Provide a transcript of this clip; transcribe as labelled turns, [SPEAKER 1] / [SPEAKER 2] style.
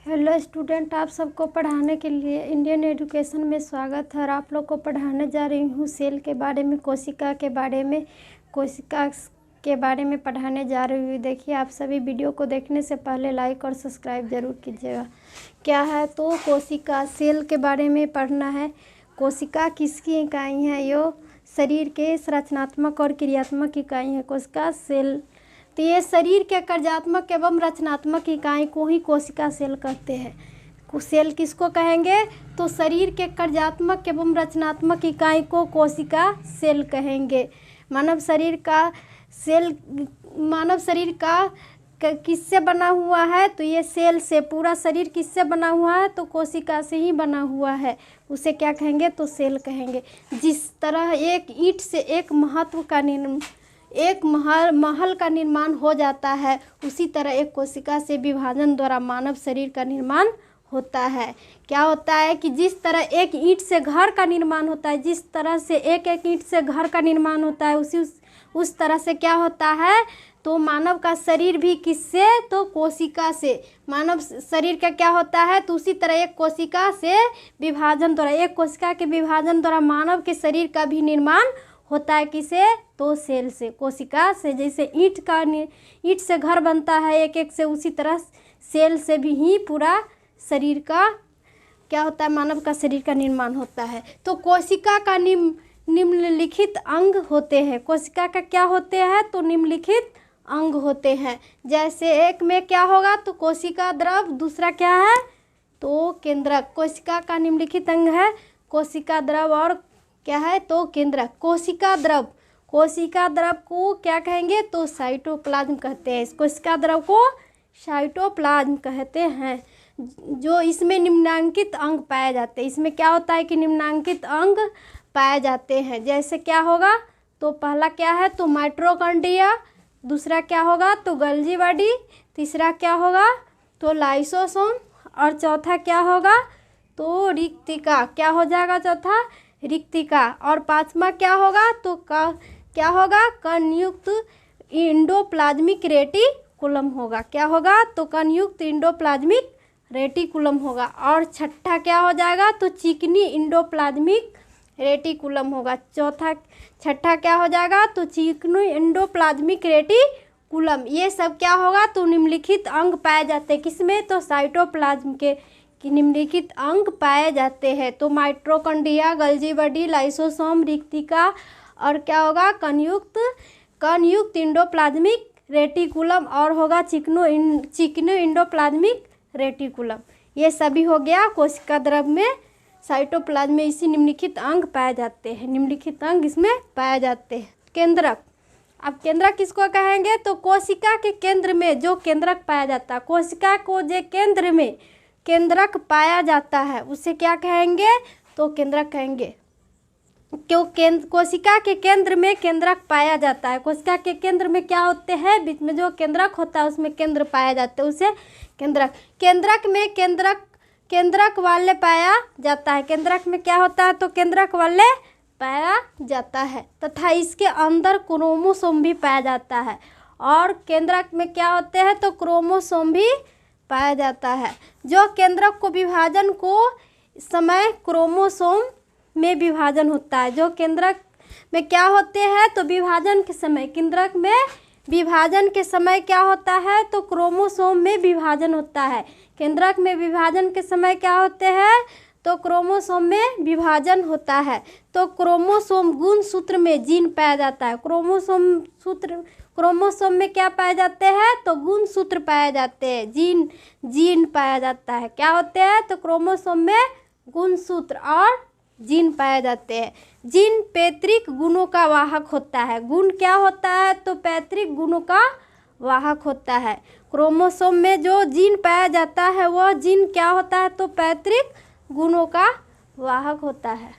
[SPEAKER 1] Hello student, आप सबको पढ़ाने के लिए इंडियन एजुकेशन में स्वागत है। और आप लोग को पढ़ाने जा रही हूँ सेल के बारे में, कोशिका के बारे में पढ़ाने जा रही हूँ। देखिए, आप सभी वीडियो को देखने से पहले लाइक और सब्सक्राइब ज़रूर कीजिएगा। क्या है तो कोशिका सेल के बारे में पढ़ना है। कोशिका किसकी इकाई है? यो शरीर के संरचनात्मक और क्रियात्मक इकाई है कोशिका सेल। तो ये शरीर के कार्यात्मक एवं रचनात्मक इकाई को ही कोशिका सेल कहते हैं। सेल किसको कहेंगे? तो शरीर के कार्यात्मक एवं रचनात्मक इकाई को कोशिका सेल कहेंगे। मानव शरीर का किससे बना हुआ है? तो ये सेल से। पूरा शरीर किससे बना हुआ है? तो कोशिका से ही बना हुआ है। उसे क्या कहेंगे? तो सेल कहेंगे। जिस तरह एक ईंट से एक महल का निर्माण हो जाता है, उसी तरह एक कोशिका से विभाजन द्वारा मानव शरीर का निर्माण होता है। क्या होता है कि जिस तरह एक ईंट से घर का निर्माण होता है, जिस तरह से एक ईंट से घर का निर्माण होता है, उस तरह से क्या होता है तो मानव का शरीर भी किससे? तो कोशिका से। मानव शरीर का क्या होता है? तो उसी तरह एक कोशिका से विभाजन द्वारा, एक कोशिका के विभाजन द्वारा मानव के शरीर का भी निर्माण होता है। किसे? तो सेल से, कोशिका से। जैसे ईंट से घर बनता है एक एक से, उसी तरह सेल से भी ही पूरा शरीर का क्या होता है? मानव का शरीर का निर्माण होता है। तो कोशिका का निम्नलिखित अंग होते हैं। कोशिका का क्या होते हैं? तो निम्नलिखित अंग होते हैं। जैसे एक में क्या होगा? तो कोशिका द्रव। दूसरा क्या है? तो केंद्रक। कोशिका का निम्नलिखित अंग है कोशिका द्रव और क्या है? तो केंद्रक। कोशिका द्रव को क्या कहेंगे? तो साइटोप्लाज्म कहते हैं। इस कोशिका द्रव को साइटोप्लाज्म कहते हैं। जो इसमें निम्नांकित अंग पाए जाते हैं। इसमें क्या होता है कि निम्नांकित अंग पाए जाते हैं। जैसे क्या होगा? तो पहला क्या है? तो माइटोकॉन्ड्रिया। दूसरा क्या होगा? तो गोल्गी बॉडी। तीसरा क्या होगा? तो लाइसोसोम। और चौथा क्या होगा? तो रिक्तिका। क्या हो जाएगा चौथा? रिक्तिका। और पांचवा क्या होगा? तो क्या होगा? कणयुक्त इंडोप्लाज्मिक रेटिकुलम होगा। क्या होगा? तो कणयुक्त इंडोप्लाज्मिक रेटिकुलम होगा। और छठा क्या हो जाएगा? तो चिकनी इंडोप्लाज्मिक रेटिकुलम होगा। छठा क्या हो जाएगा? तो चिकनी इंडोप्लाज्मिक रेटिकुलम। ये सब क्या होगा? तो निम्नलिखित अंग पाए जाते हैं। किसमें? तो साइटोप्लाज्म के निम्नलिखित अंग पाए जाते हैं। तो माइटोकॉन्ड्रिया, गोल्गी बॉडी, लाइसोसोम, रिक्तिका और क्या होगा? कणयुक्त इंडोप्लाज्मिक रेटिकुलम और होगा चिकनो इंडोप्लाज्मिक रेटिकुलम। ये सभी हो गया कोशिका द्रव में, साइटोप्लाज्म में इसी निम्नलिखित अंग पाए जाते हैं। निम्नलिखित अंग इसमें पाए जाते हैं। केंद्रक। अब केंद्रक किसको कहेंगे? तो कोशिका के केंद्र में जो केंद्रक पाया जाता है, कोशिका को जो केंद्र में केंद्रक पाया जाता है, उसे क्या कहेंगे? तो केंद्रक कहेंगे। क्यों? कोशिका के केंद्र में केंद्रक पाया जाता है। कोशिका के केंद्र में क्या होते हैं? बीच में जो केंद्रक होता है उसमें केंद्र पाया जाता है, उसे केंद्रक। केंद्रक में केंद्रक वाले पाया जाता है। केंद्रक में क्या होता है? तो केंद्रक वाले पाया जाता है तथा इसके अंदर क्रोमोसोम भी पाया जाता है। और केंद्रक में क्या होते हैं? तो क्रोमोसोम भी पाया जाता है। जो केंद्रक को विभाजन को समय क्रोमोसोम में विभाजन होता है। जो केंद्रक में क्या होते हैं? तो विभाजन के समय, केंद्रक में विभाजन के समय क्या होता है? तो क्रोमोसोम में विभाजन होता है। केंद्रक में विभाजन के समय क्या होते हैं? तो क्रोमोसोम में विभाजन होता है। तो क्रोमोसोम गुणसूत्र में जीन पाया जाता है। क्रोमोसोम में क्या पाए जाते हैं? तो गुणसूत्र पाए जाते हैं। जीन पाया जाता है। क्या होते हैं? तो क्रोमोसोम में गुणसूत्र और जीन पाए जाते हैं। जीन पैतृक गुणों का वाहक होता है। गुण क्या होता है? तो पैतृक गुणों का वाहक होता है। क्रोमोसोम में जो जीन पाया जाता है वह जीन क्या होता है? तो पैतृक गुणों का वाहक होता है।